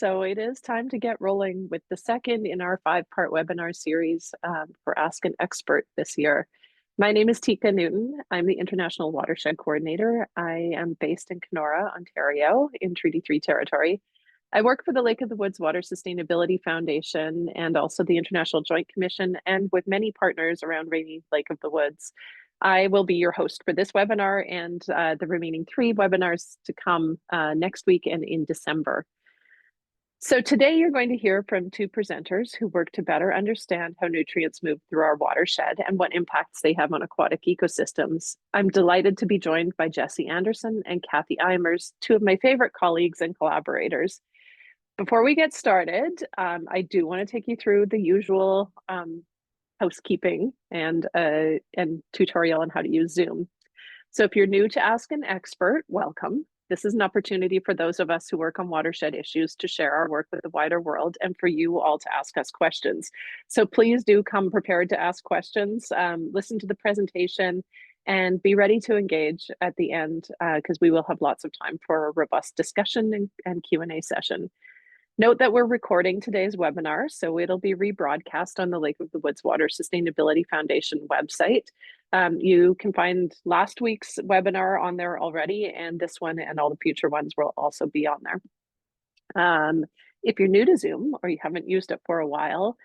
So it is time to get rolling with the second in our five-part webinar series for Ask an Expert this year. My name is Tika Newton. I'm the International Watershed Coordinator. I am based in Kenora, Ontario, in Treaty 3 territory. I work for the Lake of the Woods Water Sustainability Foundation and also the International Joint Commission, and with many partners around Rainy Lake of the Woods. I will be your host for this webinar and the remaining 3 webinars to come next week and in December. So today you're going to hear from 2 presenters who work to better understand how nutrients move through our watershed and what impacts they have on aquatic ecosystems. I'm delighted to be joined by Jessie Anderson and Kathy Eimers, 2 of my favorite colleagues and collaborators. Before we get started, I do want to take you through the usual housekeeping and tutorial on how to use Zoom. So if you're new to Ask an Expert, welcome. This is an opportunity for those of us who work on watershed issues to share our work with the wider world and for you all to ask us questions. So please do come prepared to ask questions, listen to the presentation, and be ready to engage at the end because we will have lots of time for a robust discussion and Q&A session. Note that we're recording today's webinar, so it'll be rebroadcast on the Lake of the Woods Water Sustainability Foundation website. You can find last week's webinar on there already, and this one and all the future ones will also be on there. If you're new to Zoom or you haven't used it for a while,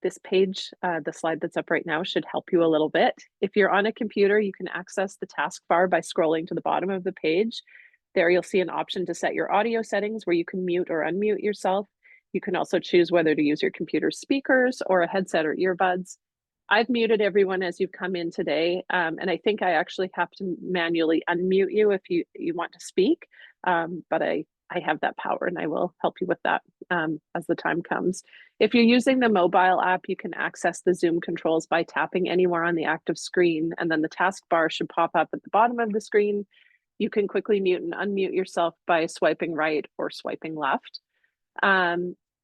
this page, the slide that's up right now, should help you a little bit. If you're on a computer, you can access the taskbar by scrolling to the bottom of the page. There you'll see an option to set your audio settings where you can mute or unmute yourself. You can also choose whether to use your computer speakers or a headset or earbuds. I've muted everyone as you've come in today, and I think I actually have to manually unmute you if you want to speak, but I have that power and I will help you with that as the time comes. If you're using the mobile app, you can access the Zoom controls by tapping anywhere on the active screen, and then the taskbar should pop up at the bottom of the screen. You can quickly mute and unmute yourself by swiping right or swiping left.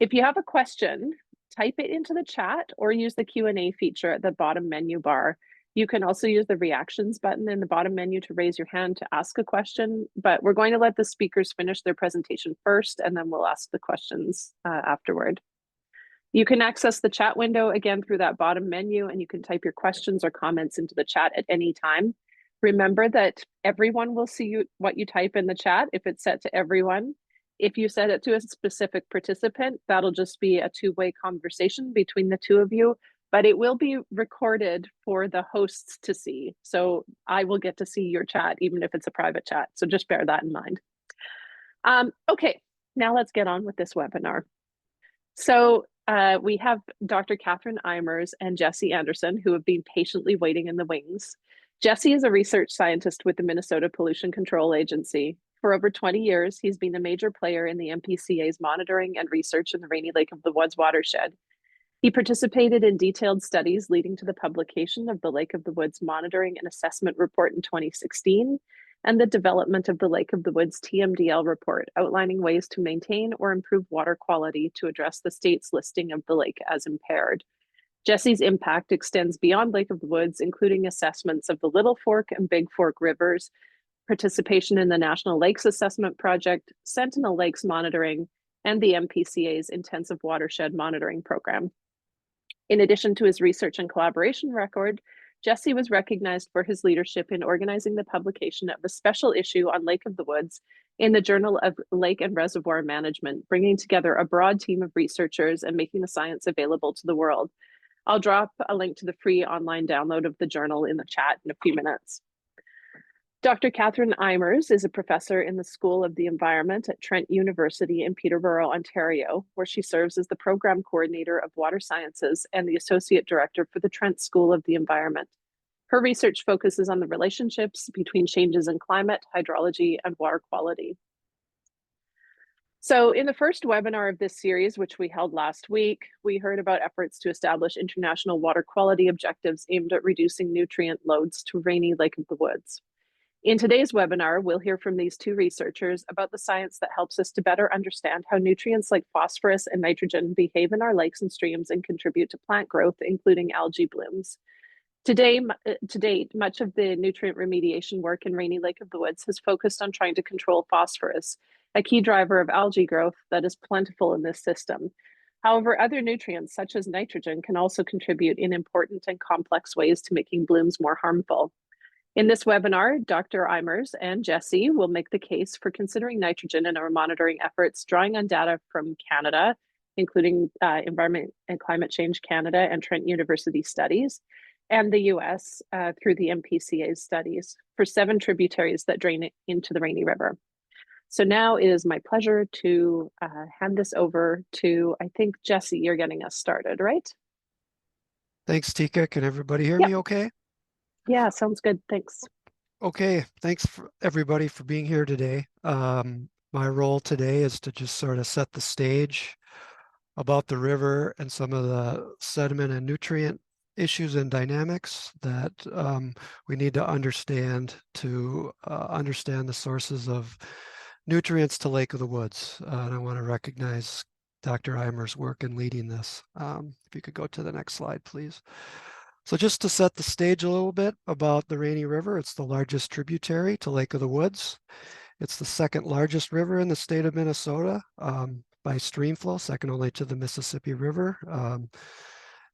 If you have a question, type it into the chat or use the Q&A feature at the bottom menu bar. You can also use the reactions button in the bottom menu to raise your hand to ask a question, but we're going to let the speakers finish their presentation first, and then we'll ask the questions afterward. You can access the chat window again through that bottom menu, and you can type your questions or comments into the chat at any time. Remember that everyone will see what you type in the chat if it's set to everyone. If you set it to a specific participant, that'll just be a 2-way conversation between the 2 of you, but it will be recorded for the hosts to see. So I will get to see your chat, even if it's a private chat. So just bear that in mind. Okay, now let's get on with this webinar. So we have Dr. Catherine Eimers and Jessie Anderson, who have been patiently waiting in the wings. Jessie is a research scientist with the Minnesota Pollution Control Agency. For over 20 years, he's been a major player in the MPCA's monitoring and research in the Rainy Lake of the Woods watershed. He participated in detailed studies leading to the publication of the Lake of the Woods Monitoring and Assessment Report in 2016, and the development of the Lake of the Woods TMDL report, outlining ways to maintain or improve water quality to address the state's listing of the lake as impaired. Jessie's impact extends beyond Lake of the Woods, including assessments of the Little Fork and Big Fork rivers, participation in the National Lakes Assessment Project, Sentinel Lakes monitoring, and the MPCA's Intensive Watershed Monitoring Program. In addition to his research and collaboration record, Jessie was recognized for his leadership in organizing the publication of a special issue on Lake of the Woods in the Journal of Lake and Reservoir Management, bringing together a broad team of researchers and making the science available to the world. I'll drop a link to the free online download of the journal in the chat in a few minutes. Dr. Catherine Eimers is a professor in the School of the Environment at Trent University in Peterborough, Ontario, where she serves as the program coordinator of water sciences and the associate director for the Trent School of the Environment. Her research focuses on the relationships between changes in climate, hydrology, and water quality. So in the first webinar of this series, which we held last week, we heard about efforts to establish international water quality objectives aimed at reducing nutrient loads to Rainy Lake of the Woods. In today's webinar, we'll hear from these 2 researchers about the science that helps us to better understand how nutrients like phosphorus and nitrogen behave in our lakes and streams and contribute to plant growth, including algae blooms. To date, much of the nutrient remediation work in Rainy Lake of the Woods has focused on trying to control phosphorus, a key driver of algae growth that is plentiful in this system. However, other nutrients, such as nitrogen, can also contribute in important and complex ways to making blooms more harmful. In this webinar, Dr. Eimers and Jesse will make the case for considering nitrogen in our monitoring efforts, drawing on data from Canada, including Environment and Climate Change Canada and Trent University studies, and the US through the MPCA studies for 7 tributaries that drain into the Rainy River. So now it is my pleasure to hand this over to, I think, Jesse, you're getting us started, right? Thanks, Tika. Can everybody hear Yep. me okay? Yeah, sounds good. Thanks. Okay, thanks for everybody for being here today. My role today is to just sort of set the stage about the river and some of the sediment and nutrient issues and dynamics that we need to understand understand the sources of nutrients to Lake of the Woods. And I want to recognize Dr. Eimers' work in leading this. If you could go to the next slide, please. So just to set the stage a little bit about the Rainy River, it's the largest tributary to Lake of the Woods. It's the second largest river in the state of Minnesota by stream flow, second only to the Mississippi River.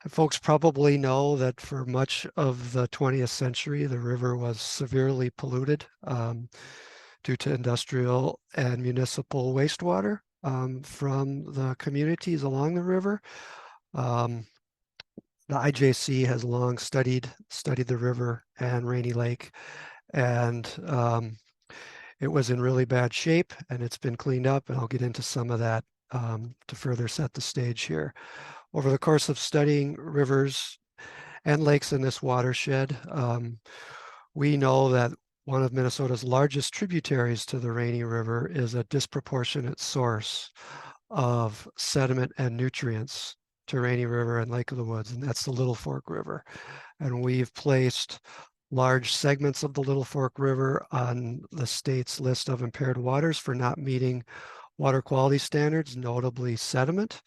Folks probably know that for much of the 20th century, the river was severely polluted due to industrial and municipal wastewater from the communities along the river. The IJC has long studied the river and Rainy Lake, and it was in really bad shape, and it's been cleaned up, and I'll get into some of that to further set the stage here. Over the course of studying rivers and lakes in this watershed, we know that one of Minnesota's largest tributaries to the Rainy River is a disproportionate source of sediment and nutrients to Rainy River and Lake of the Woods, and that's the Little Fork River. And we've placed large segments of the Little Fork River on the state's list of impaired waters for not meeting water quality standards, notably sediment.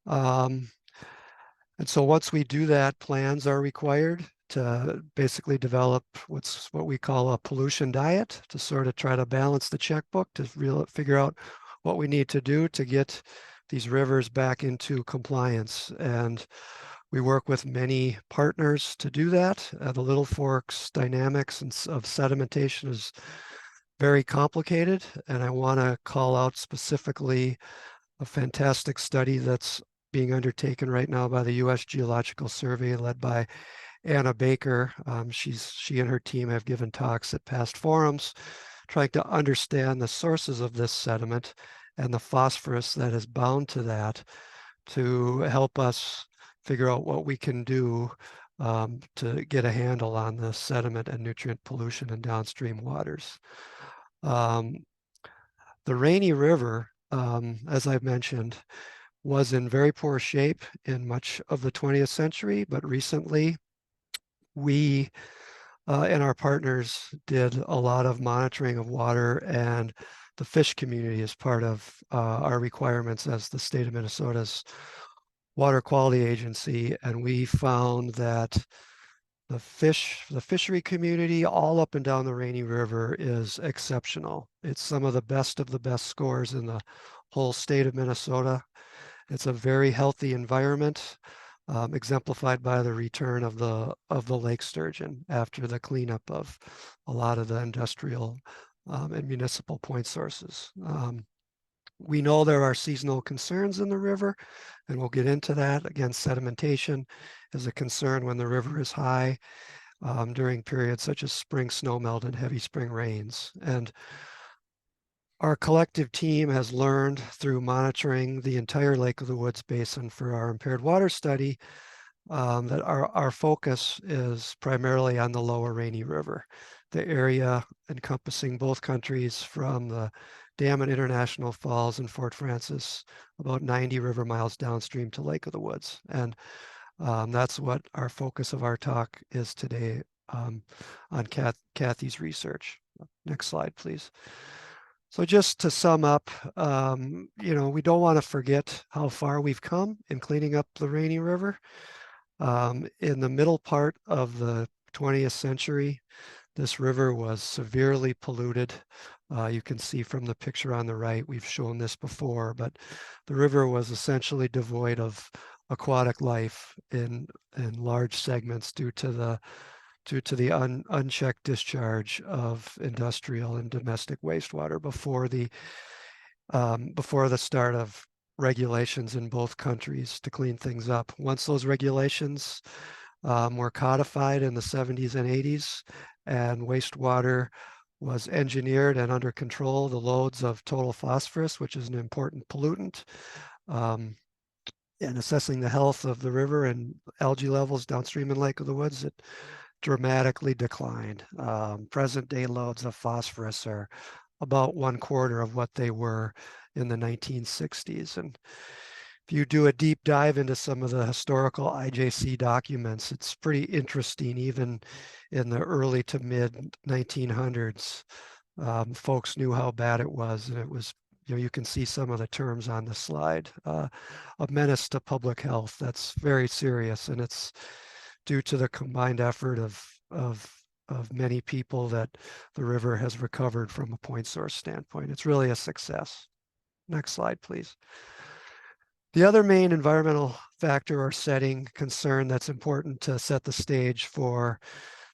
And so once we do that, plans are required to basically develop what we call a pollution diet to sort of try to balance the checkbook to figure out what we need to do to get these rivers back into compliance. And we work with many partners to do that. The Little Fork's dynamics of sedimentation is very complicated, and I want to call out specifically a fantastic study that's being undertaken right now by the U.S. Geological Survey, led by Anna Baker. She and her team have given talks at past forums, trying to understand the sources of this sediment and the phosphorus that is bound to that, to help us figure out what we can do to get a handle on the sediment and nutrient pollution in downstream waters. The Rainy River, as I've mentioned, was in very poor shape in much of the 20th century, but recently we and our partners did a lot of monitoring of water and the fish community as part of our requirements as the state of Minnesota's water quality agency. And we found that the fishery community all up and down the Rainy River is exceptional. It's some of the best scores in the whole state of Minnesota. It's a very healthy environment, exemplified by the return of the lake sturgeon after the cleanup of a lot of the industrial and municipal point sources. We know there are seasonal concerns in the river, and we'll get into that. Again, sedimentation is a concern when the river is high during periods such as spring snowmelt and heavy spring rains. And our collective team has learned through monitoring the entire Lake of the Woods basin for our impaired water study that our focus is primarily on the lower Rainy River, the area encompassing both countries from the dam at International Falls and Fort Francis, about 90 river miles downstream to Lake of the Woods. And that's what our focus of our talk is today on Kathy's research. Next slide, please. So just to sum up, we don't want to forget how far we've come in cleaning up the Rainy River. In the middle part of the 20th century, this river was severely polluted You can see from the picture on the right, we've shown this before, but the river was essentially devoid of aquatic life in large segments due to the unchecked discharge of industrial and domestic wastewater before the start of regulations in both countries to clean things up. Once those regulations were codified in the 70s and 80s, and wastewater was engineered and under control, the loads of total phosphorus, which is an important pollutant, um, and assessing the health of the river and algae levels downstream in Lake of the Woods, it dramatically declined. Present day loads of phosphorus are about 1/4 of what they were in the 1960s. And if you do a deep dive into some of the historical IJC documents, it's pretty interesting. Even in the early to mid 1900s, folks knew how bad it was, and it was, you can see some of the terms on the slide. A menace to public health. That's very serious, and it's due to the combined effort of many people that the river has recovered from a point source standpoint. It's really a success. Next slide, please. The other main environmental factor or setting concern that's important to set the stage for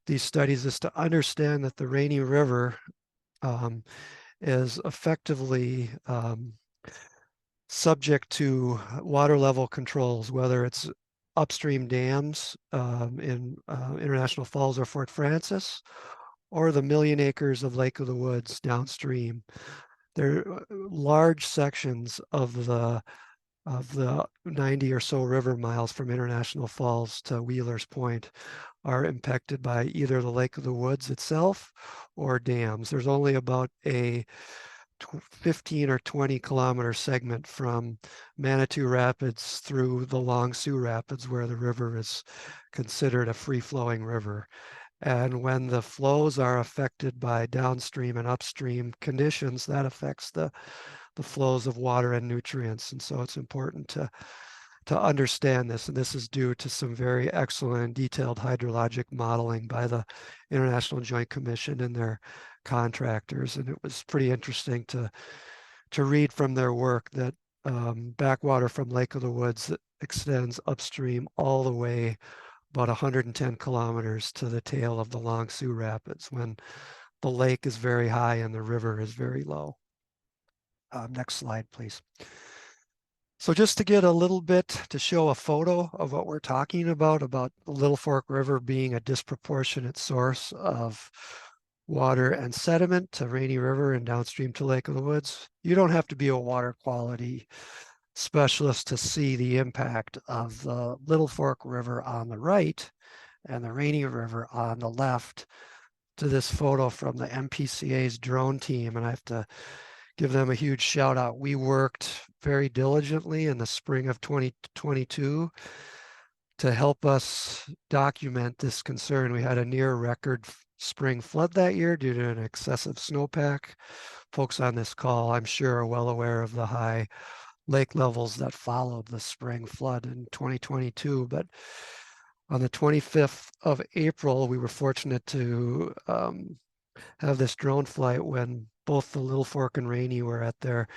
these studies is to understand that the Rainy River is effectively subject to water level controls, whether it's upstream dams in International Falls or Fort Francis, or the million acres of Lake of the Woods downstream. There are large sections of the 90 or so river miles from International Falls to Wheeler's Point are impacted by either the Lake of the Woods itself or dams. There's only about a 15 or 20 kilometer segment from Manitou Rapids through the Long Sioux Rapids where the river is considered a free-flowing river. And when the flows are affected by downstream and upstream conditions, that affects the flows of water and nutrients. And so it's important to understand this. And this is due to some very excellent and detailed hydrologic modeling by the International Joint Commission and their contractors. And it was pretty interesting to read from their work that backwater from Lake of the Woods extends upstream all the way about 110 kilometers to the tail of the Long Sioux Rapids when the lake is very high and the river is very low. Next slide, please. So just to get a little bit to show a photo of what we're talking about the Little Fork River being a disproportionate source of water and sediment to Rainy River and downstream to Lake of the Woods. You don't have to be a water quality specialist to see the impact of the Little Fork River on the right and the Rainy River on the left to this photo from the MPCA's drone team. And I have to give them a huge shout out. We worked very diligently in the spring of 2022 to help us document this concern. We had a near record spring flood that year due to an excessive snowpack. Folks on this call, I'm sure, are well aware of the high lake levels that followed the spring flood in 2022. But on the 25th of April, we were fortunate to have this drone flight when both the Little Fork and Rainy were at their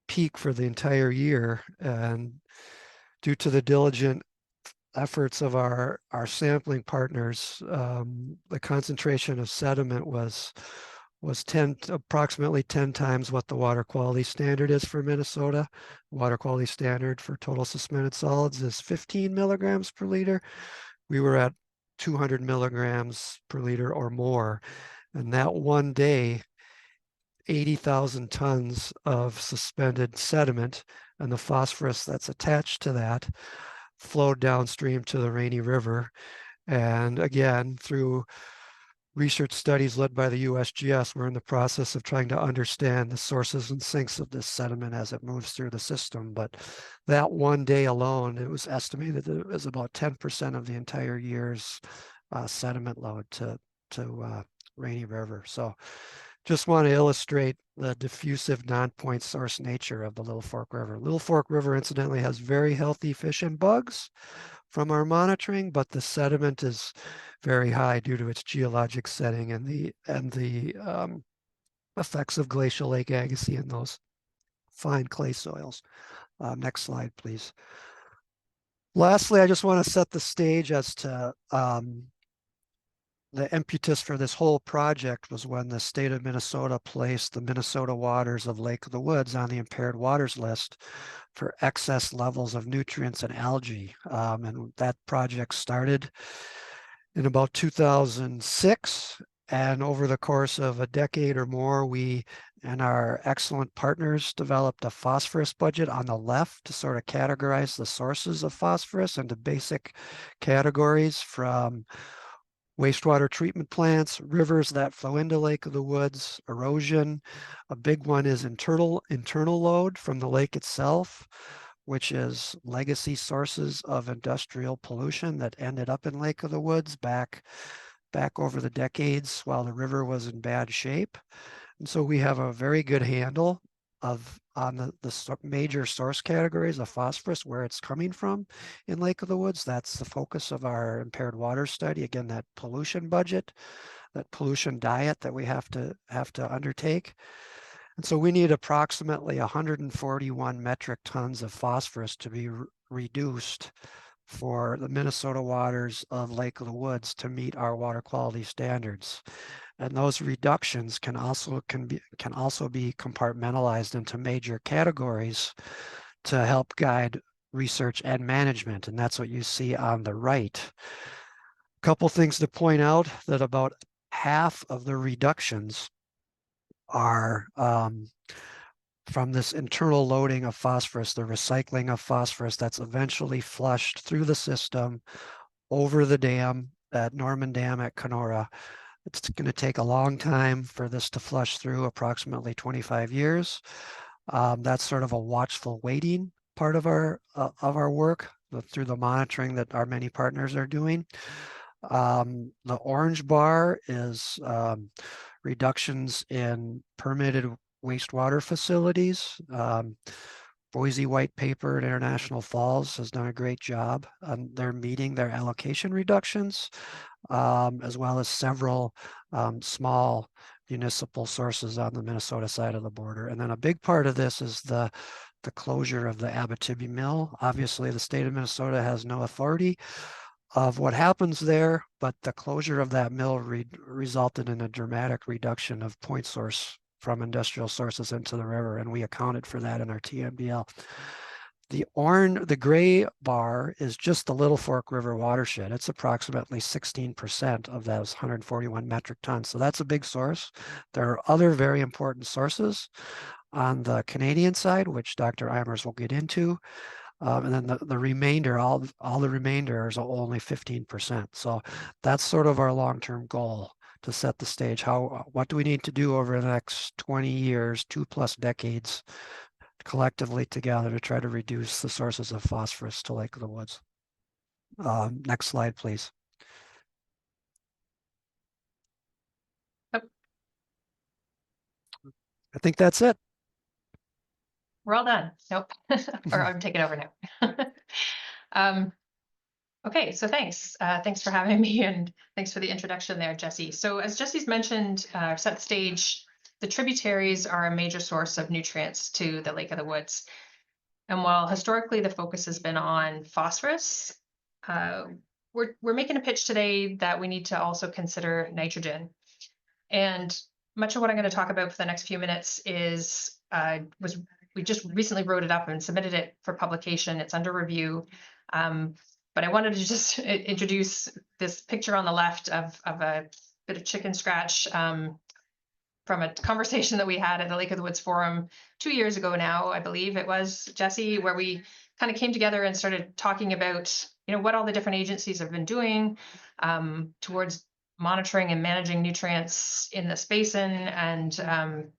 peak for the entire year. And due to the diligent efforts of our sampling partners, the concentration of sediment was approximately 10 times what the water quality standard is for Minnesota. Water quality standard for total suspended solids is 15 milligrams per liter. We were at 200 milligrams per liter or more. And that one day, 80,000 tons of suspended sediment and the phosphorus that's attached to that flowed downstream to the Rainy River. And again, through research studies led by the USGS, we're in the process of trying to understand the sources and sinks of this sediment as it moves through the system. But that one day alone, it was estimated that it was about 10% of the entire year's sediment load to Rainy River. So just want to illustrate the diffusive non-point source nature of the Little Fork River. Little Fork River, incidentally, has very healthy fish and bugs from our monitoring, but the sediment is very high due to its geologic setting and the effects of glacial Lake Agassiz in those fine clay soils. Next slide, please. Lastly, I just want to set the stage as to the impetus for this whole project was when the state of Minnesota placed the Minnesota waters of Lake of the Woods on the impaired waters list for excess levels of nutrients and algae. And that project started in about 2006. And over the course of a decade or more, we and our excellent partners developed a phosphorus budget on the left to sort of categorize the sources of phosphorus into basic categories, from wastewater treatment plants, rivers that flow into Lake of the Woods, erosion. A big one is internal load from the lake itself, which is legacy sources of industrial pollution that ended up in Lake of the Woods back over the decades while the river was in bad shape. And so we have a very good handle on the major source categories of phosphorus, where it's coming from in Lake of the Woods. That's the focus of our impaired water study. Again, that pollution budget, that pollution diet that we have to undertake. And so we need approximately 141 metric tons of phosphorus to be reduced for the Minnesota waters of Lake of the Woods to meet our water quality standards. And those reductions can also be compartmentalized into major categories to help guide research and management. And that's what you see on the right. A couple things to point out: that about half of the reductions are from this internal loading of phosphorus, the recycling of phosphorus that's eventually flushed through the system over the dam at Norman Dam at Kenora. It's going to take a long time for this to flush through, approximately 25 years. That's sort of a watchful waiting part of our work through the monitoring that our many partners are doing. The orange bar is reductions in permitted wastewater facilities. Boise White Paper at International Falls has done a great job. They're meeting their allocation reductions, as well as several small municipal sources on the Minnesota side of the border. And then a big part of this is the closure of the Abitibi mill. Obviously, the state of Minnesota has no authority of what happens there, but the closure of that mill resulted in a dramatic reduction of point source from industrial sources into the river, and we accounted for that in our TMDL. The gray bar is just the Little Fork River watershed. It's approximately 16% of those 141 metric tons. So that's a big source. There are other very important sources on the Canadian side, which Dr. Eimers will get into. And then the remainder, all the remainder is only 15%. So that's sort of our long-term goal, to set the stage. What do we need to do over the next 20 years, 2+ decades, collectively together, to try to reduce the sources of phosphorus to Lake of the Woods? Next slide, please. Oh. I think that's it. We're all done. Nope. Or I'm taking over now. Okay, so thanks. Thanks for having me, and thanks for the introduction there, Jesse. So as Jesse's mentioned, set the stage, the tributaries are a major source of nutrients to the Lake of the Woods. And while historically the focus has been on phosphorus, we're making a pitch today that we need to also consider nitrogen. And much of what I'm going to talk about for the next few minutes is we just recently wrote it up and submitted it for publication. It's under review. But I wanted to just introduce this picture on the left of a bit of chicken scratch from a conversation that we had at the Lake of the Woods Forum 2 years ago now, I believe it was, Jesse, where we kind of came together and started talking about, what all the different agencies have been doing towards monitoring and managing nutrients in this basin, and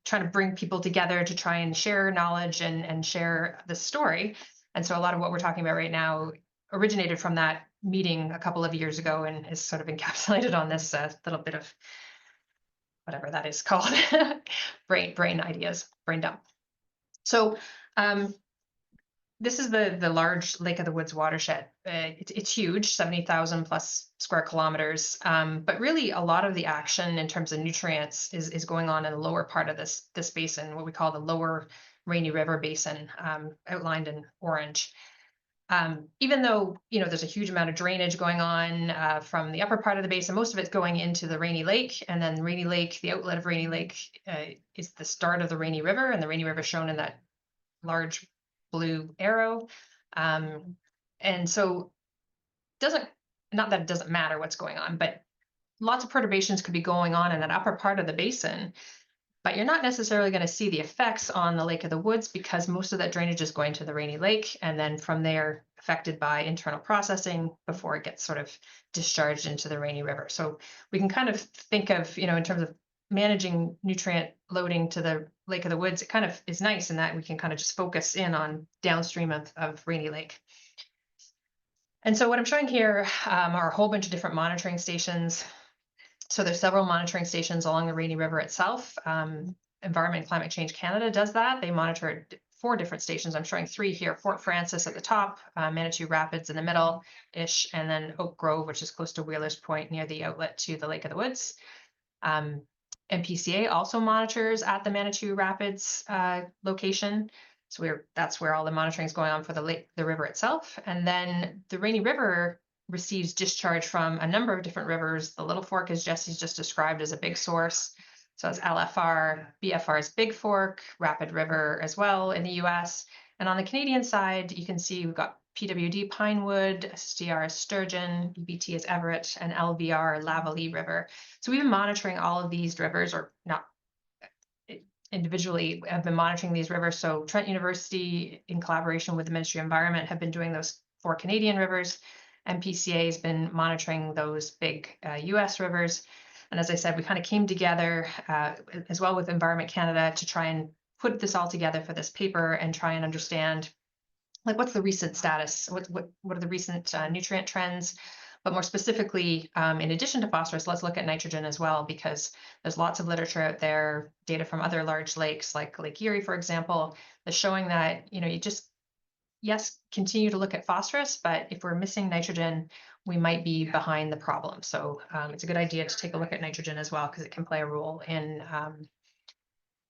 trying to bring people together to try and share knowledge and share the story. And so a lot of what we're talking about right now originated from that meeting a couple of years ago, and is sort of encapsulated on this little bit of whatever that is called, brain ideas, brain dump. So this is the large Lake of the Woods watershed. It's huge, 70,000 plus square kilometers. But really a lot of the action in terms of nutrients is going on in the lower part of this basin, what we call the lower Rainy River Basin, outlined in orange. Even though, there's a huge amount of drainage going on from the upper part of the basin, most of it's going into the Rainy Lake, and then Rainy Lake, the outlet of Rainy Lake, is the start of the Rainy River, and the Rainy River is shown in that large blue arrow. And so not that it doesn't matter what's going on, but lots of perturbations could be going on in that upper part of the basin, but you're not necessarily going to see the effects on the Lake of the Woods because most of that drainage is going to the Rainy Lake, and then from there affected by internal processing before it gets sort of discharged into the Rainy River. So we can kind of think of, in terms of managing nutrient loading to the Lake of the Woods, it kind of is nice in that we can kind of just focus in on downstream of Rainy Lake. And so what I'm showing here are a whole bunch of different monitoring stations. So there's several monitoring stations along the Rainy River itself. Environment and Climate Change Canada does that. They monitor 4 different stations. I'm showing 3 here: Fort Francis at the top, Manitou Rapids in the middle-ish, and then Oak Grove, which is close to Wheeler's Point near the outlet to the Lake of the Woods. MPCA also monitors at the Manitou Rapids location. So that's where all the monitoring is going on for the river itself. And then the Rainy River receives discharge from a number of different rivers. The Little Fork, as Jesse's just described, is a big source. So it's LFR, BFR is Big Fork, Rapid River as well in the US. And on the Canadian side, you can see we've got PWD Pinewood, SDR is Sturgeon, EBT is Everett, and LVR Lavalley River. So we've been monitoring all of these rivers, or not individually, have been monitoring these rivers. So Trent University, in collaboration with the Ministry of Environment, have been doing those 4 Canadian rivers. MPCA has been monitoring those big US rivers. And as I said, we kind of came together as well with Environment Canada to try and put this all together for this paper and try and understand, like, what's the recent status? What are the recent nutrient trends? But more specifically, in addition to phosphorus, let's look at nitrogen as well, because there's lots of literature out there, data from other large lakes like Lake Erie, for example, that's showing that, you just, yes, continue to look at phosphorus, but if we're missing nitrogen, we might be behind the problem. So it's a good idea to take a look at nitrogen as well, because it can play a role in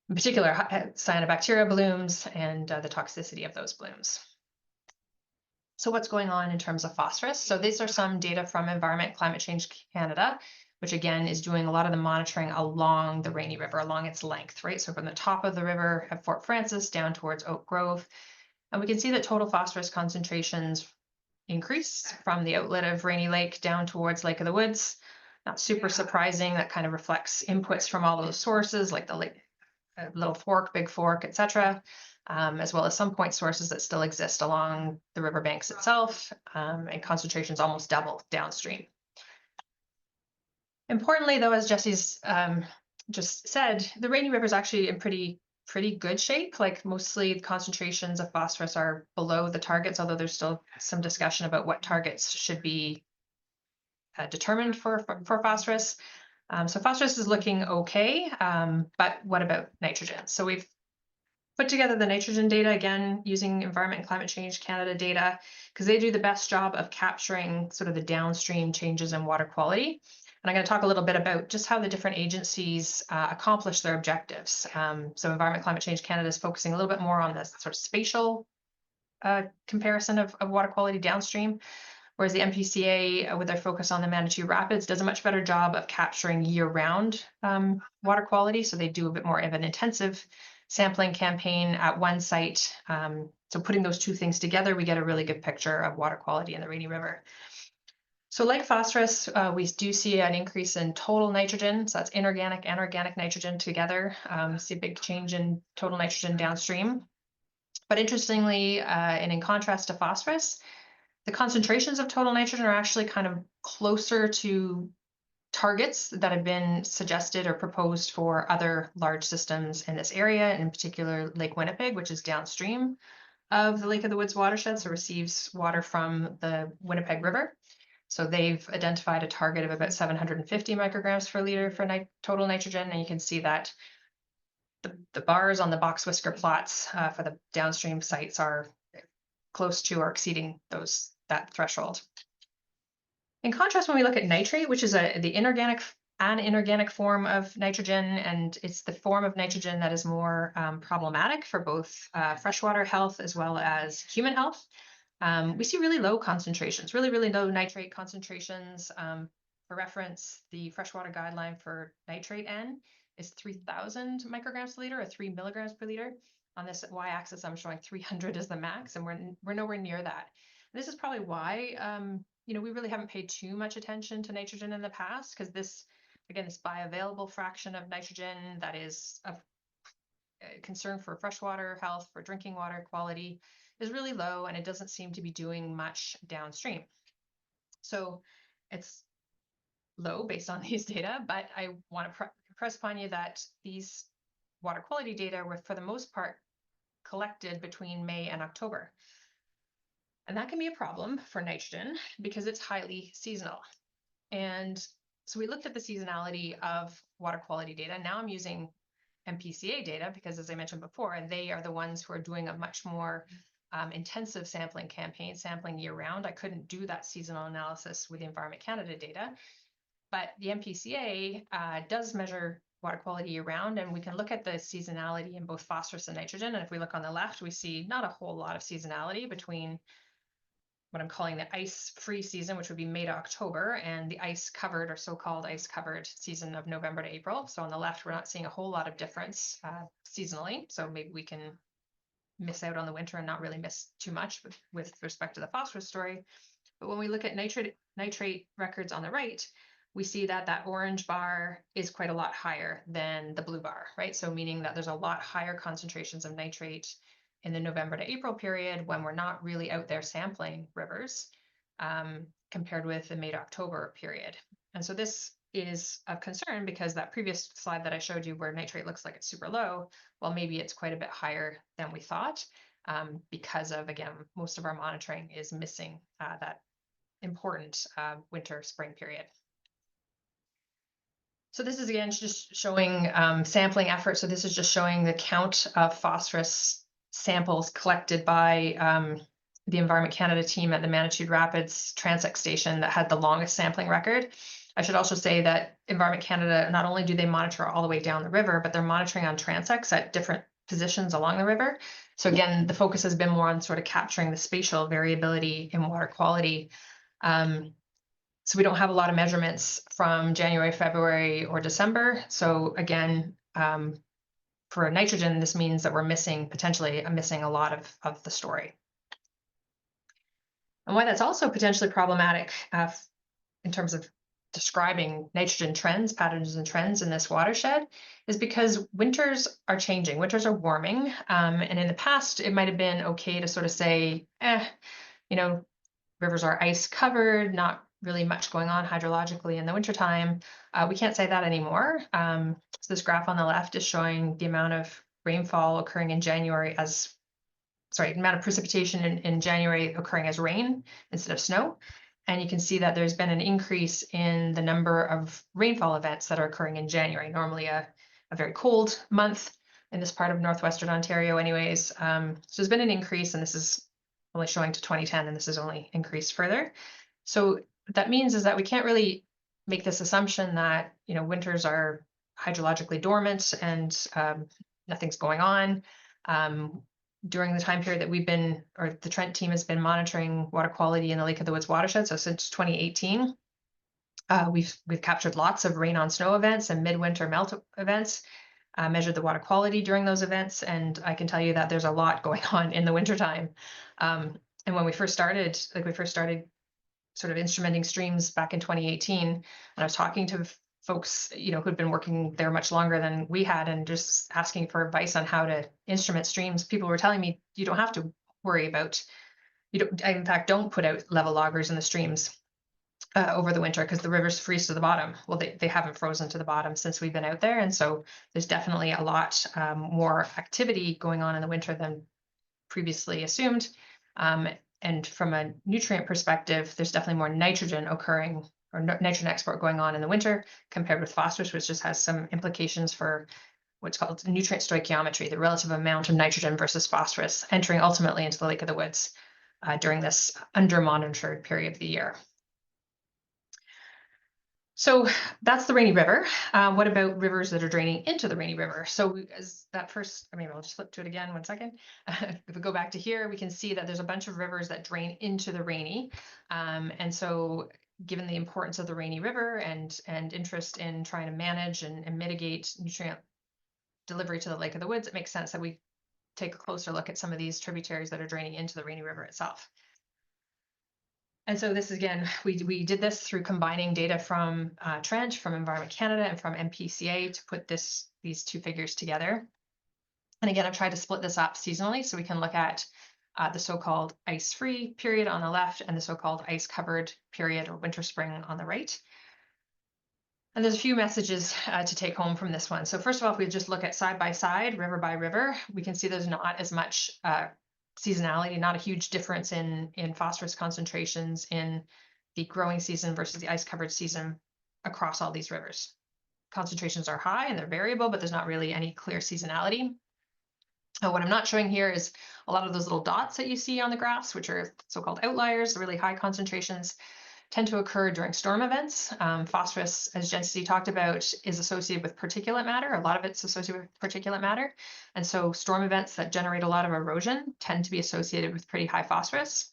particular cyanobacteria blooms and the toxicity of those blooms. So what's going on in terms of phosphorus? So these are some data from Environment and Climate Change Canada, which again is doing a lot of the monitoring along the Rainy River, along its length, right? So from the top of the river at Fort Francis down towards Oak Grove. And we can see that total phosphorus concentrations increase from the outlet of Rainy Lake down towards Lake of the Woods. Not super surprising. That kind of reflects inputs from all those sources like the Lake, Little Fork, Big Fork, etc., as well as some point sources that still exist along the riverbanks itself, and concentrations almost double downstream. Importantly, though, as Jesse's just said, the Rainy River is actually in pretty good shape. Like, mostly the concentrations of phosphorus are below the targets, although there's still some discussion about what targets should be determined for phosphorus. So phosphorus is looking okay, but what about nitrogen? So we've put together the nitrogen data, again, using Environment and Climate Change Canada data, because they do the best job of capturing sort of the downstream changes in water quality. And I'm going to talk a little bit about just how the different agencies accomplish their objectives. So Environment and Climate Change Canada is focusing a little bit more on the sort of spatial comparison of water quality downstream, whereas the MPCA, with their focus on the Manitou Rapids, does a much better job of capturing year-round water quality. So they do a bit more of an intensive sampling campaign at one site. So putting those 2 things together, we get a really good picture of water quality in the Rainy River. So like phosphorus, we do see an increase in total nitrogen. So that's inorganic and organic nitrogen together. See a big change in total nitrogen downstream. But interestingly, and in contrast to phosphorus, the concentrations of total nitrogen are actually kind of closer to targets that have been suggested or proposed for other large systems in this area, in particular Lake Winnipeg, which is downstream of the Lake of the Woods watershed, so receives water from the Winnipeg River. So they've identified a target of about 750 micrograms per liter for total nitrogen, and you can see that the bars on the box whisker plots for the downstream sites are close to or exceeding that threshold. In contrast, when we look at nitrate, which is the inorganic form of nitrogen, and it's the form of nitrogen that is more problematic for both freshwater health as well as human health, we see really low concentrations, really low nitrate concentrations. For reference, the freshwater guideline for nitrate N is 3,000 micrograms per liter or 3 milligrams per liter. On this y-axis, I'm showing 300 as the max, and we're nowhere near that. And this is probably why we really haven't paid too much attention to nitrogen in the past, because this bioavailable fraction of nitrogen that is of concern for freshwater health, for drinking water quality, is really low, and it doesn't seem to be doing much downstream. So it's low based on these data, but I want to press upon you that these water quality data were for the most part collected between May and October. And that can be a problem for nitrogen because it's highly seasonal. And so we looked at the seasonality of water quality data. Now I'm using MPCA data because, as I mentioned before, they are the ones who are doing a much more intensive sampling campaign, sampling year round. I couldn't do that seasonal analysis with the Environment Canada data, but the MPCA does measure water quality year round, and we can look at the seasonality in both phosphorus and nitrogen. And if we look on the left, we see not a whole lot of seasonality between what I'm calling the ice-free season, which would be May to October, and the ice-covered or so-called ice-covered season of November to April. So on the left, we're not seeing a whole lot of difference seasonally. So maybe we can miss out on the winter and not really miss too much with respect to the phosphorus story. But when we look at nitrate records on the right, we see that that orange bar is quite a lot higher than the blue bar, right? So meaning that there's a lot higher concentrations of nitrate in the November to April period when we're not really out there sampling rivers compared with the May to October period. And so this is of concern because that previous slide that I showed you where nitrate looks like it's super low, well, maybe it's quite a bit higher than we thought because of, again, most of our monitoring is missing that important winter spring period. So this is again just showing sampling effort. So this is just showing the count of phosphorus samples collected by the Environment Canada team at the Manitoulin Rapids Transect Station that had the longest sampling record. I should also say that Environment Canada, not only do they monitor all the way down the river, but they're monitoring on transects at different positions along the river. So again, the focus has been more on sort of capturing the spatial variability in water quality. So we don't have a lot of measurements from January, February, or December. So again, for nitrogen, this means that we're potentially missing a lot of the story. And why that's also potentially problematic in terms of describing nitrogen trends, patterns and trends in this watershed is because winters are changing, winters are warming. And in the past, it might have been okay to sort of say, rivers are ice covered, not really much going on hydrologically in the wintertime. We can't say that anymore. So this graph on the left is showing the amount of rainfall occurring in January the amount of precipitation in January occurring as rain instead of snow. And you can see that there's been an increase in the number of rainfall events that are occurring in January, normally a very cold month in this part of Northwestern Ontario anyways. So there's been an increase, and this is only showing to 2010, and this is only increased further. So what that means is that we can't really make this assumption that, winters are hydrologically dormant and nothing's going on. During the time period that the Trent team has been monitoring water quality in the Lake of the Woods watershed, so since 2018, we've captured lots of rain on snow events and midwinter melt events, measured the water quality during those events, and I can tell you that there's a lot going on in the wintertime. And when we first started sort of instrumenting streams back in 2018, and I was talking to folks, who'd been working there much longer than we had and just asking for advice on how to instrument streams, people were telling me, you don't have to worry about, in fact, don't put out level loggers in the streams over the winter because the rivers freeze to the bottom. Well, they haven't frozen to the bottom since we've been out there. And so there's definitely a lot more activity going on in the winter than previously assumed. And from a nutrient perspective, there's definitely more nitrogen occurring or nitrogen export going on in the winter compared with phosphorus, which just has some implications for what's called nutrient stoichiometry, the relative amount of nitrogen versus phosphorus entering ultimately into the Lake of the Woods. during this under-monitored period of the year. So that's the Rainy River. What about rivers that are draining into the Rainy River? So as that first, I mean, I'll just flip to it again 1 second. If we go back to here, we can see that there's a bunch of rivers that drain into the Rainy. And so given the importance of the Rainy River and interest in trying to manage and mitigate nutrient delivery to the Lake of the Woods, it makes sense that we take a closer look at some of these tributaries that are draining into the Rainy River itself. And so this, again, we did this through combining data from Trent, from Environment Canada, and from MPCA to put these two figures together. And again, I've tried to split this up seasonally so we can look at the so-called ice-free period on the left and the so-called ice-covered period or winter spring on the right. And there's a few messages to take home from this one. So first of all, if we just look at side by side, river by river, we can see there's not as much seasonality, not a huge difference in phosphorus concentrations in the growing season versus the ice-covered season across all these rivers. Concentrations are high and they're variable, but there's not really any clear seasonality. What I'm not showing here is a lot of those little dots that you see on the graphs, which are so-called outliers, really high concentrations, tend to occur during storm events. Phosphorus, as Jesse talked about, is associated with particulate matter. A lot of it's associated with particulate matter. And so storm events that generate a lot of erosion tend to be associated with pretty high phosphorus.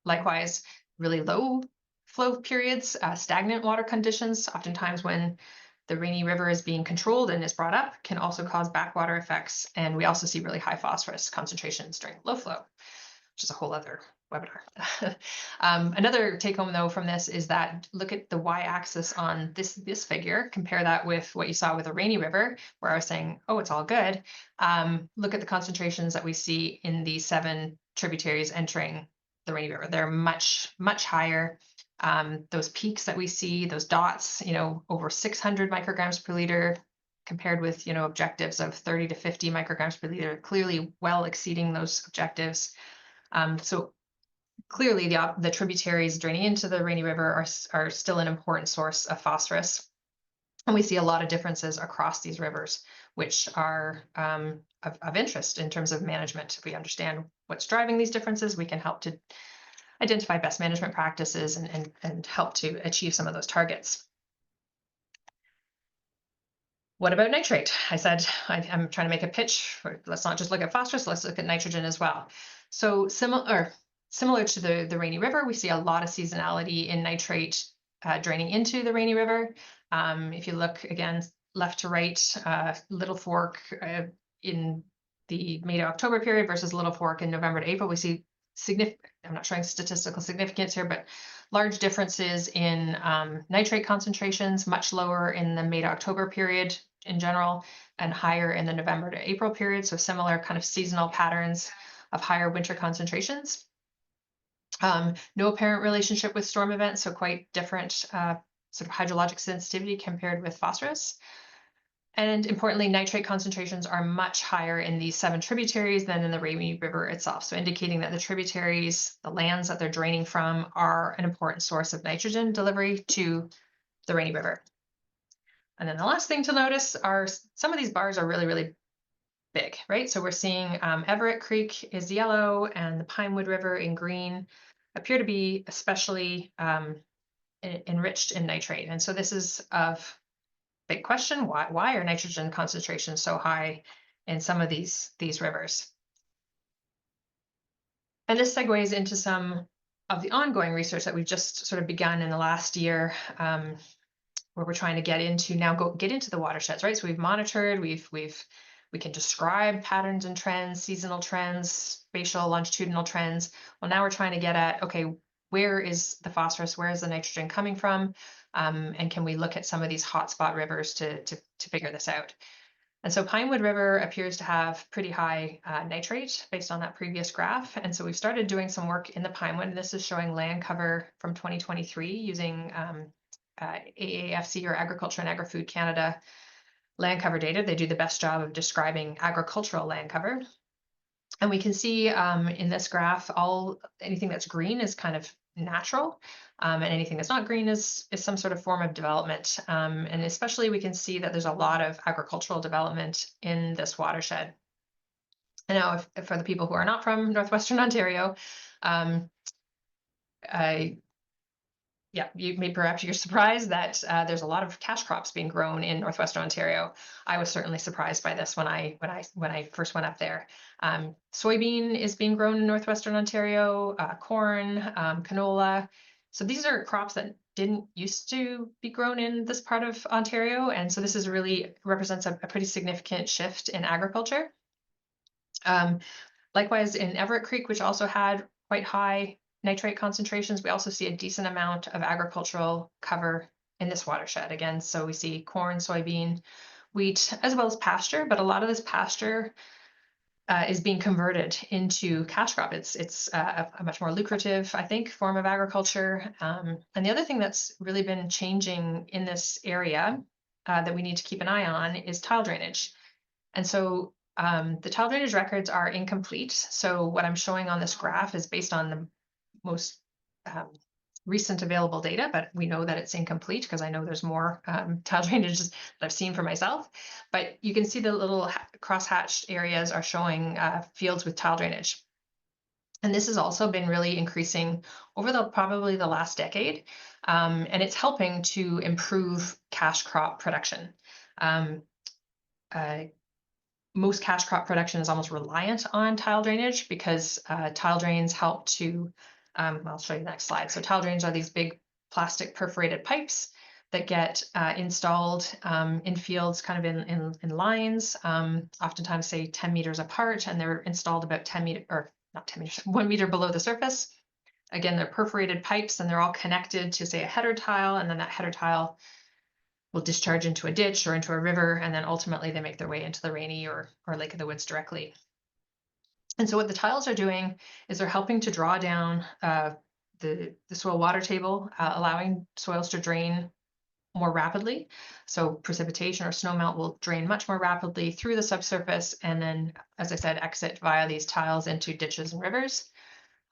Likewise, really low flow periods, stagnant water conditions, oftentimes when the Rainy River is being controlled and is brought up, can also cause backwater effects. And we also see really high phosphorus concentrations during low flow, which is a whole other webinar. Another take home though from this is that look at the y-axis on this figure, compare that with what you saw with the Rainy River, where I was saying, oh, it's all good. Look at the concentrations that we see in the 7 tributaries entering the Rainy River. They're much, much higher. Those peaks that we see, those dots, over 600 micrograms per liter compared with, objectives of 30 to 50 micrograms per liter, clearly well exceeding those objectives. So clearly the tributaries draining into the Rainy River are still an important source of phosphorus. And we see a lot of differences across these rivers, which are of interest in terms of management. If we understand what's driving these differences, we can help to identify best management practices and help to achieve some of those targets. What about nitrate? I said I'm trying to make a pitch. Let's not just look at phosphorus, let's look at nitrogen as well. So similar to the Rainy River, we see a lot of seasonality in nitrate draining into the Rainy River. If you look again, left to right, Little Fork in the May to October period versus Little Fork in November to April, we see significant, I'm not showing statistical significance here, but large differences in nitrate concentrations, much lower in the May to October period in general, and higher in the November to April period. So similar kind of seasonal patterns of higher winter concentrations. No apparent relationship with storm events, so quite different sort of hydrologic sensitivity compared with phosphorus. And importantly, nitrate concentrations are much higher in these 7 tributaries than in the Rainy River itself. So indicating that the tributaries, the lands that they're draining from, are an important source of nitrogen delivery to the Rainy River. And then the last thing to notice are some of these bars are really, really big, right? So we're seeing Everett Creek is yellow and the Pinewood River in green appear to be especially enriched in nitrate. And so this is of big question. Why are nitrogen concentrations so high in some of these rivers? And this segues into some of the ongoing research that we've just sort of begun in the last year, where we're trying to get into the watersheds, right? So we've monitored, we can describe patterns and trends, seasonal trends, spatial, longitudinal trends. Well, now we're trying to get at, okay, where is the phosphorus? Where is the nitrogen coming from? And can we look at some of these hotspot rivers to figure this out? And so Pinewood River appears to have pretty high nitrate based on that previous graph. And so we've started doing some work in the Pinewood. And this is showing land cover from 2023 using AAFC or Agriculture and Agri-Food Canada land cover data. They do the best job of describing agricultural land cover. And we can see in this graph, anything that's green is kind of natural, and anything that's not green is some sort of form of development. And especially we can see that there's a lot of agricultural development in this watershed. And now, if for the people who are not from Northwestern Ontario, Yeah, perhaps you're surprised that there's a lot of cash crops being grown in northwestern Ontario. I was certainly surprised by this when I first went up there. Soybean is being grown in northwestern Ontario, corn, canola. So these are crops that didn't used to be grown in this part of Ontario, and so this is really represents a pretty significant shift in agriculture. Likewise, in Everett Creek, which also had quite high nitrate concentrations, we also see a decent amount of agricultural cover in this watershed again. So we see corn, soybean, wheat, as well as pasture, but a lot of this pasture is being converted into cash crop. It's a much more lucrative, I think, form of agriculture. And the other thing that's really been changing in this area that we need to keep an eye on is tile drainage. And so the tile drainage records are incomplete. So what I'm showing on this graph is based on the most recent available data, but we know that it's incomplete because I know there's more tile drainage that I've seen for myself. But you can see the little cross-hatched areas are showing fields with tile drainage. And this has also been really increasing over probably the last decade. And it's helping to improve cash crop production. Most cash crop production is almost reliant on tile drainage because tile drains help to, I'll show you the next slide. So tile drains are these big plastic perforated pipes that get installed in fields kind of in lines, oftentimes say 10 meters apart, and they're installed about 10 meters, or not 10 meters, 1 meter below the surface. Again, they're perforated pipes and they're all connected to say a header tile, and then that header tile will discharge into a ditch or into a river, and then ultimately they make their way into the Rainy or Lake of the Woods directly. And so what the tiles are doing is they're helping to draw down the soil water table, allowing soils to drain more rapidly. So precipitation or snowmelt will drain much more rapidly through the subsurface, and then, as I said, exit via these tiles into ditches and rivers.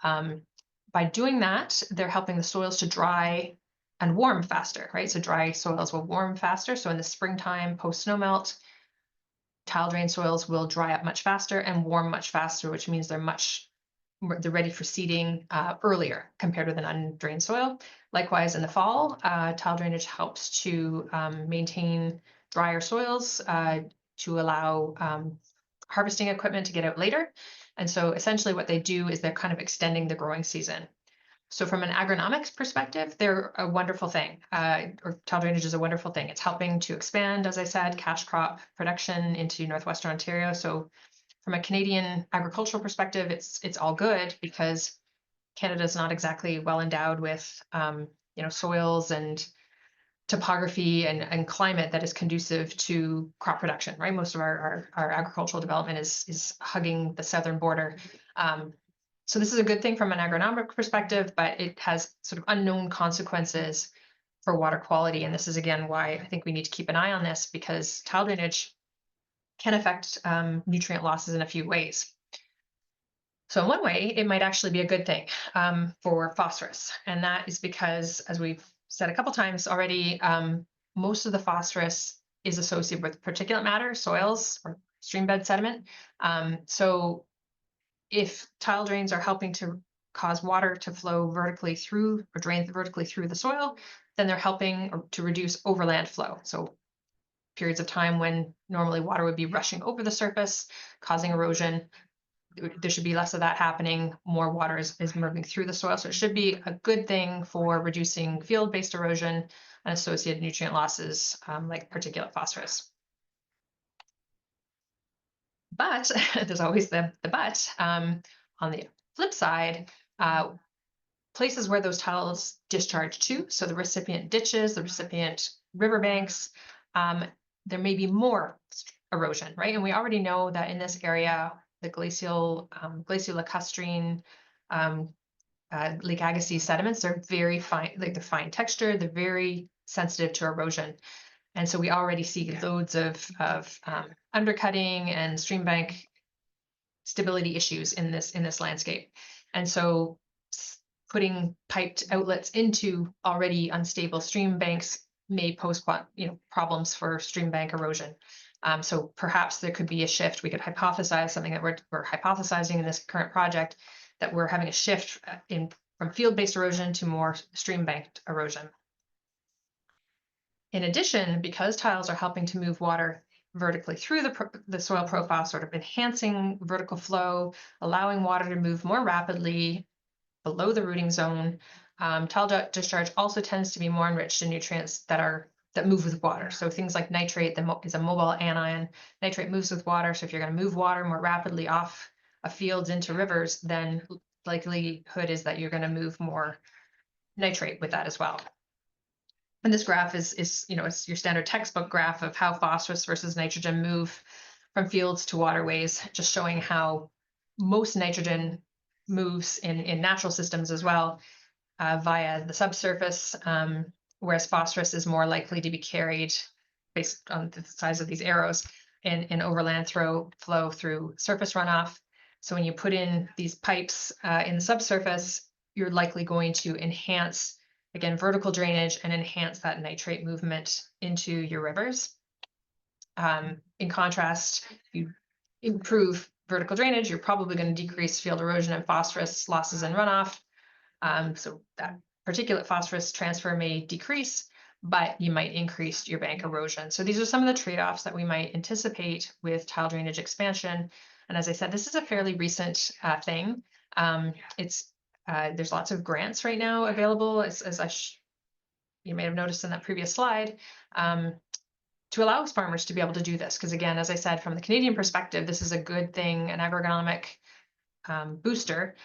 By doing that, they're helping the soils to dry and warm faster, right? So dry soils will warm faster. So in the springtime, post snowmelt, tile drain soils will dry up much faster and warm much faster, which means they're ready for seeding earlier compared with an undrained soil. Likewise, in the fall, tile drainage helps to maintain drier soils to allow harvesting equipment to get out later. And so essentially what they do is they're kind of extending the growing season. So from an agronomics perspective, they're a wonderful thing, or tile drainage is a wonderful thing. It's helping to expand, as I said, cash crop production into northwestern Ontario. So from a Canadian agricultural perspective, it's all good because Canada is not exactly well endowed with soils and topography and climate that is conducive to crop production, right? Most of our agricultural development is hugging the southern border. So this is a good thing from an agronomic perspective, but it has sort of unknown consequences for water quality. And this is, again, why I think we need to keep an eye on this, because tile drainage can affect nutrient losses in a few ways. So in one way, it might actually be a good thing for phosphorus. And that is because, as we've said a couple times already, most of the phosphorus is associated with particulate matter, soils, or stream bed sediment. So if tile drains are helping to cause water to flow vertically through or drain vertically through the soil, then they're helping to reduce overland flow. So periods of time when normally water would be rushing over the surface, causing erosion, there should be less of that happening. More water is moving through the soil. So it should be a good thing for reducing field-based erosion and associated nutrient losses like particulate phosphorus. But there's always the but. On the flip side, places where those tiles discharge to, so the recipient ditches, the recipient riverbanks, there may be more erosion, right? And we already know that in this area, the glacial lacustrine, Lake Agassiz sediments, they're very fine, like they're fine texture, they're very sensitive to erosion. And so we already see loads of undercutting and stream bank stability issues in this landscape. And so putting piped outlets into already unstable stream banks may pose problems for stream bank erosion. So perhaps there could be a shift. We could hypothesize something that we're hypothesizing in this current project, that we're having a shift from field-based erosion to more stream-banked erosion. In addition, because tiles are helping to move water vertically through the soil profile, sort of enhancing vertical flow, allowing water to move more rapidly below the rooting zone, tile discharge also tends to be more enriched in nutrients that move with water. So things like nitrate is a mobile anion. Nitrate moves with water. So if you're going to move water more rapidly off of fields into rivers, then likelihood is that you're going to move more nitrate with that as well. And this graph is it's your standard textbook graph of how phosphorus versus nitrogen move from fields to waterways, just showing how most nitrogen moves in natural systems as well via the subsurface, whereas phosphorus is more likely to be carried based on the size of these arrows in overland flow through surface runoff. So when you put in these pipes in the subsurface, you're likely going to enhance, again, vertical drainage and enhance that nitrate movement into your rivers. In contrast, you improve vertical drainage, you're probably going to decrease field erosion and phosphorus losses and runoff. So that particulate phosphorus transfer may decrease, but you might increase your bank erosion. So these are some of the trade-offs that we might anticipate with tile drainage expansion. And as I said, this is a fairly recent thing. There's lots of grants right now available, as you may have noticed in that previous slide, to allow farmers to be able to do this. Because again, as I said, from the Canadian perspective, this is a good thing, an agroeconomic booster,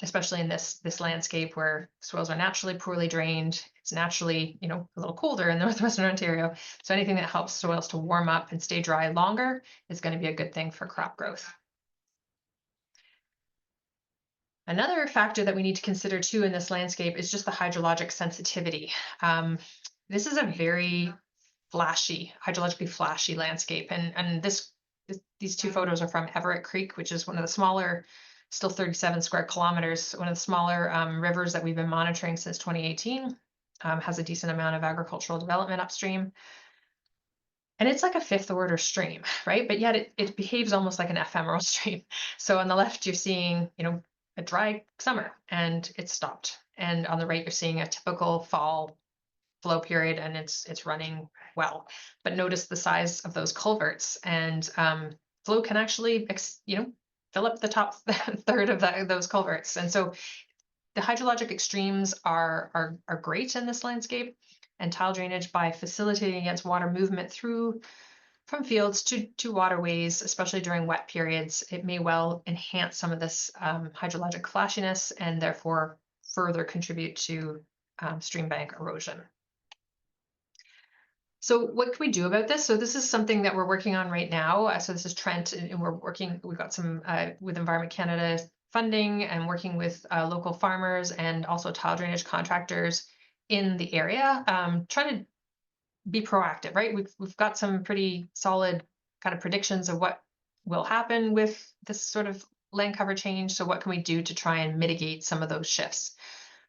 especially in this landscape where soils are naturally poorly drained. It's naturally, a little colder in northwestern Ontario. So anything that helps soils to warm up and stay dry longer is going to be a good thing for crop growth. Another factor that we need to consider too in this landscape is just the hydrologic sensitivity. This is a very hydrologically flashy landscape. And these two photos are from Everett Creek, which is one of the smaller, still 37 square kilometers, one of the smaller rivers that we've been monitoring since 2018, has a decent amount of agricultural development upstream. And it's like a fifth order stream, right? But yet it behaves almost like an ephemeral stream. So on the left, you're seeing, a dry summer and it's stopped. And on the right, you're seeing a typical fall flow period and it's running well. But notice the size of those culverts, and flow can actually, fill up the top third of those culverts. And so the hydrologic extremes are great in this landscape, and tile drainage, by facilitating against water movement from fields to waterways, especially during wet periods, it may well enhance some of this hydrologic flashiness and therefore further contribute to stream bank erosion. So what can we do about this? So this is something that we're working on right now. So this is Trent, and we've got some with Environment Canada funding and working with local farmers and also tile drainage contractors in the area, trying to be proactive, right? We've got some pretty solid kind of predictions of what will happen with this sort of land cover change. So what can we do to try and mitigate some of those shifts?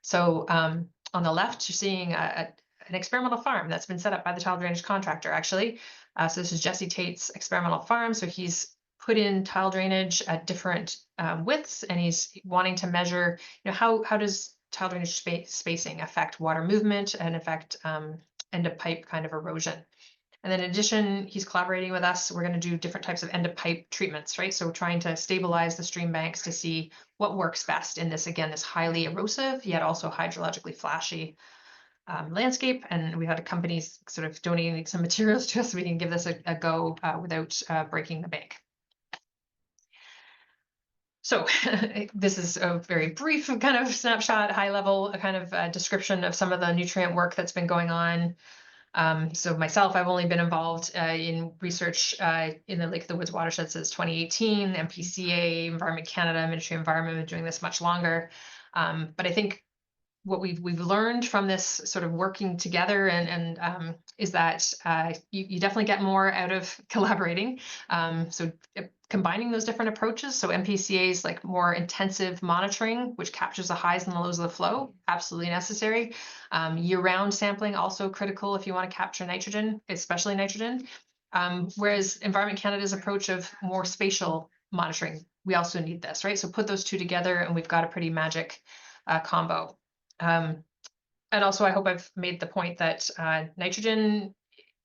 So on the left, you're seeing an experimental farm that's been set up by the tile drainage contractor, actually. So this is Jesse Tate's experimental farm. So he's put in tile drainage at different widths, and he's wanting to measure, how does tile drainage spacing affect water movement and affect end of pipe kind of erosion. And then in addition, he's collaborating with us. We're going to do different types of end of pipe treatments, right? So we're trying to stabilize the stream banks to see what works best in this, again, this highly erosive, yet also hydrologically flashy landscape. And we had companies sort of donating some materials to us so we can give this a go without breaking the bank. So this is a very brief kind of snapshot, high level kind of description of some of the nutrient work that's been going on. So myself, I've only been involved in research in the Lake of the Woods watershed since 2018. MPCA, Environment Canada, Ministry of Environment have been doing this much longer. But I think what we've learned from this sort of working together and is that you definitely get more out of collaborating. So combining those different approaches. So MPCA's like more intensive monitoring, which captures the highs and the lows of the flow, absolutely necessary. Year-round sampling, also critical if you want to capture nitrogen, especially nitrogen. Whereas Environment Canada's approach of more spatial monitoring we also need this, right? So put those two together and we've got a pretty magic combo. And also, I hope I've made the point that nitrogen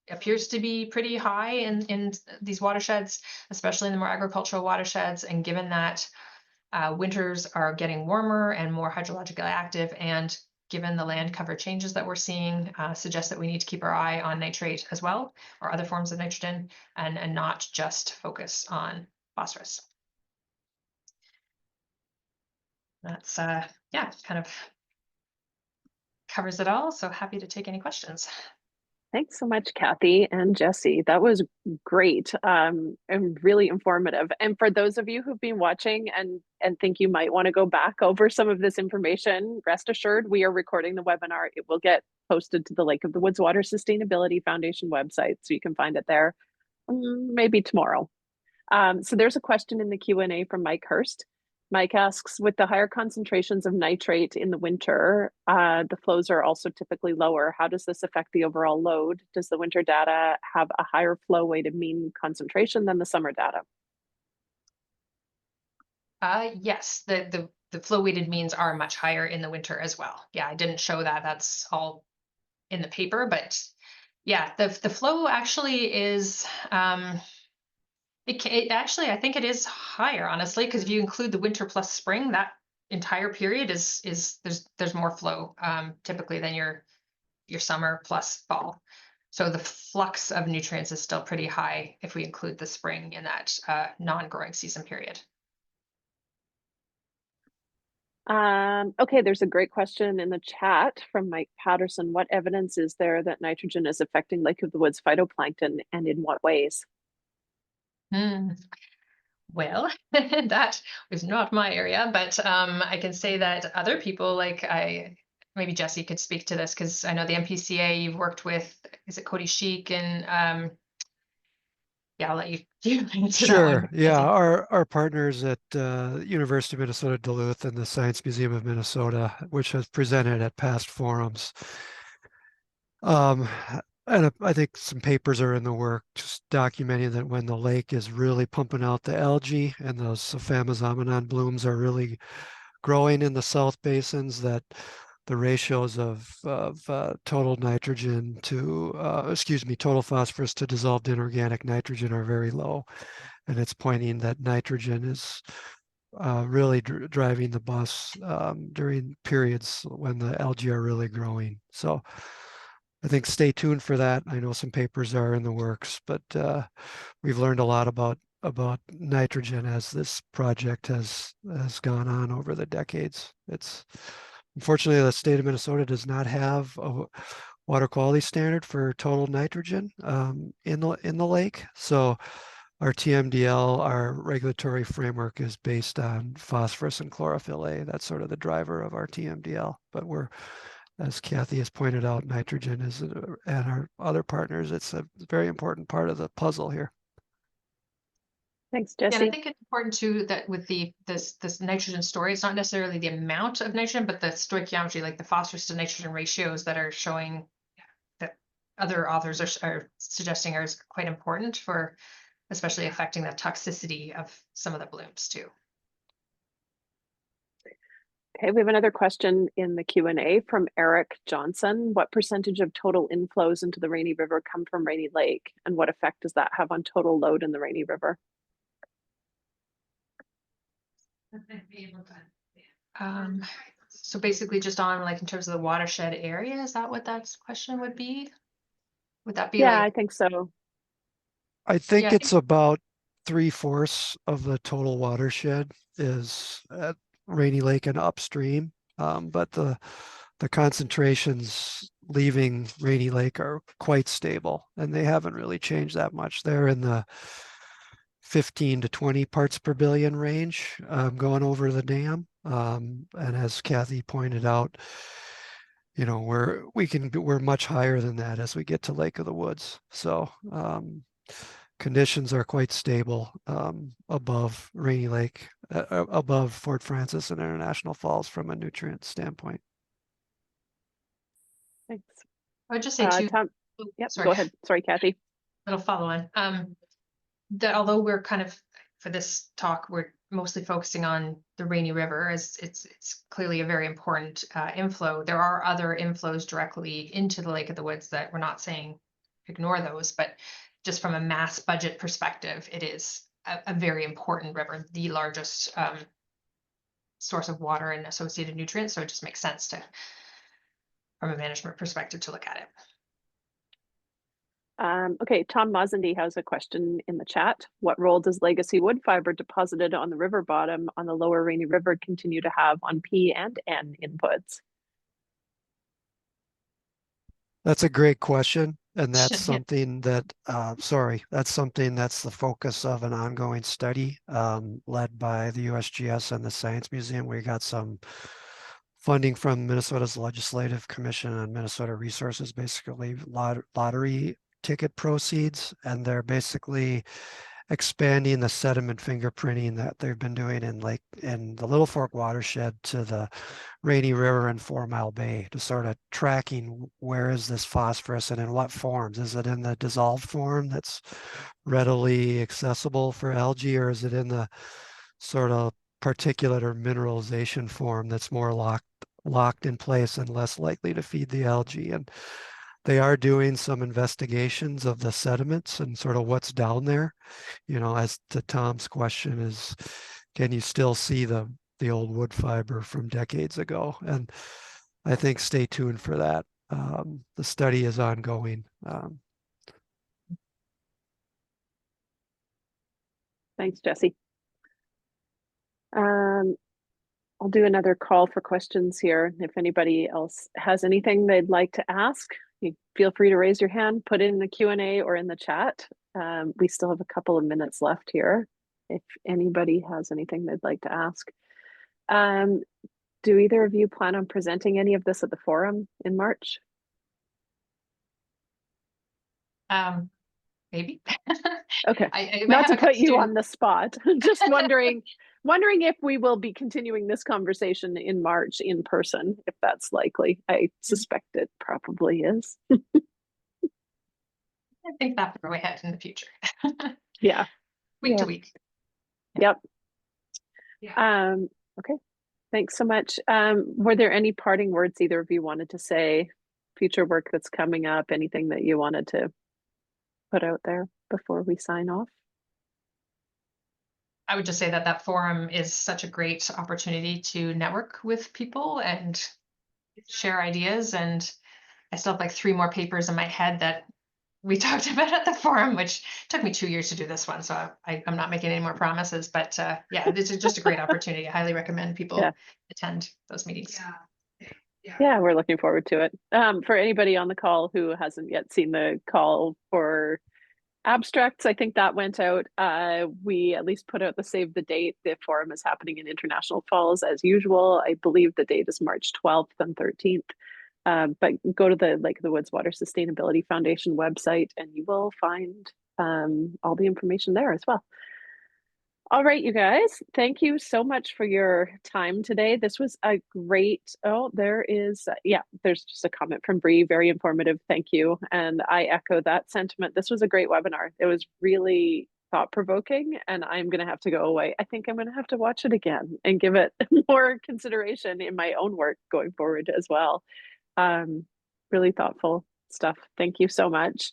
appears to be pretty high in these watersheds, especially in the more agricultural watersheds. And given that winters are getting warmer and more hydrologically active, and given the land cover changes that we're seeing, suggests that we need to keep our eye on nitrate as well, or other forms of nitrogen, and not just focus on phosphorus. That's yeah, kind of covers it all. So happy to take any questions. Thanks so much, Kathy and Jesse. That was great and really informative. And for those of you who've been watching and think you might want to go back over some of this information, rest assured we are recording the webinar. It will get posted to the Lake of the Woods Water Sustainability Foundation website, so you can find it there maybe tomorrow. So there's a question in the Q&A from Mike Hurst. Mike asks, with the higher concentrations of nitrate in the winter, the flows are also typically lower. How does this affect the overall load? Does the winter data have a higher flow weighted mean concentration than the summer data? Yes, the flow weighted means are much higher in the winter as well. Yeah, I didn't show that. That's all in the paper, but yeah, the flow actually is it actually, I think it is higher, honestly, because if you include the winter plus spring, that entire period is there's more flow typically than your summer plus fall. So the flux of nutrients is still pretty high if we include the spring in that non-growing season period. Okay, there's a great question in the chat from Mike Patterson. What evidence is there that nitrogen is affecting Lake of the Woods phytoplankton, and in what ways? Well, that was not my area, but I can say that other people, like maybe Jesse could speak to this, because I know the MPCA you've worked with, is it Cody Sheik? And yeah, I'll let you answer that one. Sure. Yeah, our partners at University of Minnesota Duluth and the Science Museum of Minnesota, which has presented at past forums. And I think some papers are in the work just documenting that when the lake is really pumping out the algae and those Sophamosamenon blooms are really growing in the south basins, that the ratios of total nitrogen to, total phosphorus to dissolved inorganic nitrogen are very low. And it's pointing that nitrogen is really driving the bus during periods when the algae are really growing. So I think stay tuned for that. I know some papers are in the works, but we've learned a lot about nitrogen as this project has gone on over the decades. It's unfortunately the state of Minnesota does not have a water quality standard for total nitrogen in the lake. So our TMDL, our regulatory framework, is based on phosphorus and chlorophyll A. That's sort of the driver of our TMDL. But we're, as Kathy has pointed out, nitrogen is, and our other partners, it's a very important part of the puzzle here. Thanks, Yeah, and I Jesse. think it's important too that with this nitrogen story, it's not necessarily the amount of nitrogen, but the stoichiometry, like the phosphorus to nitrogen ratios that are showing that other authors are suggesting are quite important for especially affecting the toxicity of some of the blooms too. Okay, we have another question in the Q&A from Eric Johnson. What percentage of total inflows into the Rainy River come from Rainy Lake, and what effect does that have on total load in the Rainy River? So basically just on like in terms of the watershed area, is that what that question would be? Would that be Yeah, like? I think so. I think Yeah, it's about 3/4 of the total watershed is at Rainy Lake and upstream. But the concentrations leaving Rainy Lake are quite stable, and they haven't really changed that much. They're in the 15 to 20 parts per billion range going over the dam. And as Kathy pointed out, you know, we're much higher than that as we get to Lake of the Woods. So conditions are quite stable above Rainy Lake, above Fort Francis and International Falls from a nutrient standpoint. Thanks. I would just say too. Tom, Oh, yep, sorry. go ahead. Sorry, Kathy. Little follow on. That although we're kind of for this talk, mostly focusing on the Rainy River, as it's clearly a very important inflow. There are other inflows directly into the Lake of the Woods that we're not saying ignore those, but just from a mass budget perspective, it is a very important river, the largest source of water and associated nutrients. So it just makes sense to, from a management perspective, to look at it. Okay, Tom Mozandy has a question in the chat. What role does legacy wood fiber deposited on the river bottom on the lower Rainy River continue to have on P and N inputs? That's a great question. And that's Yeah. something that, that's something that's the focus of an ongoing study led by the USGS and the Science Museum. We got some funding from Minnesota's Legislative Commission and Minnesota Resources, basically lottery ticket proceeds. And they're basically expanding the sediment fingerprinting that they've been doing in the Little Fork watershed to the Rainy River and 4 Mile Bay, to sort of tracking where is this phosphorus and in what forms. Is it in the dissolved form that's readily accessible for algae, or is it in the sort of particulate or mineralization form that's more locked in place and less likely to feed the algae? And they are doing some investigations of the sediments and sort of what's down there. You know, as to Tom's question is, can you still see the old wood fiber from decades ago? And I think stay tuned for that. The study is ongoing. Thanks, Jesse. I'll do another call for questions here. If anybody else has anything they'd like to ask, you feel free to raise your hand, put it in the Q&A or in the chat. We still have a couple of minutes left here if anybody has anything they'd like to ask. Do either of you plan on presenting any of this at the forum in March? Maybe. Okay. I Not to put you on the spot. Just wondering if we will be continuing this conversation in March in person, if that's likely. I suspect it probably is. I think that far ahead in the future. Yeah. Week to week. Yep. Yeah. Okay. Thanks so much. Were there any parting words either of you wanted to say? Future work that's coming up, anything that you wanted to put out there before we sign off? I would just say that that forum is such a great opportunity to network with people and share ideas. And I still have like 3 more papers in my head that we talked about at the forum, which took me 2 years to do this one. So I'm not making any more promises, but yeah, this is just a great opportunity. I highly recommend people attend those meetings. Yeah, we're looking forward to it. For anybody on the call who hasn't yet seen the call for abstracts, I think that went out. We at least put out the save the date. The forum is happening in International Falls as usual. I believe the date is March 12th and 13th. But go to the Lake of the Woods Water Sustainability Foundation website and you will find all the information there as well. All right, you guys, thank you so much for your time today. This was a great, there's just a comment from Bree, very informative, thank you. And I echo that sentiment. This was a great webinar. It was really thought-provoking and I'm gonna have to go away. I think I'm gonna have to watch it again and give it more consideration in my own work going forward as well. Really thoughtful stuff. Thank you so much.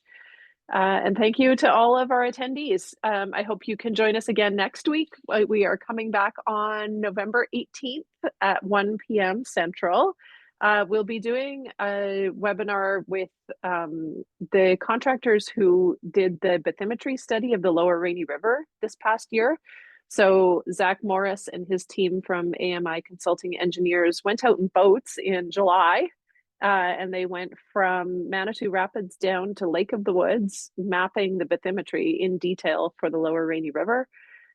And thank you to all of our attendees. I hope you can join us again next week. We are coming back on November 18th at 1 p.m. Central. We'll be doing a webinar with the contractors who did the bathymetry study of the lower Rainy River this past year. So Zach Morris and his team from AMI Consulting Engineers went out in boats in July. And they went from Manitou Rapids down to Lake of the Woods, mapping the bathymetry in detail for the lower Rainy River.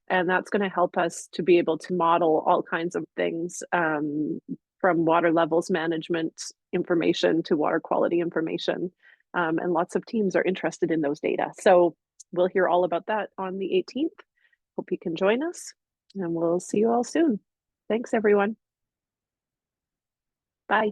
And that's going to help us to be able to model all kinds of things from water levels management information to water quality information. And lots of teams are interested in those data. So we'll hear all about that on the 18th. Hope you can join us and we'll see you all soon. Thanks, everyone. Bye.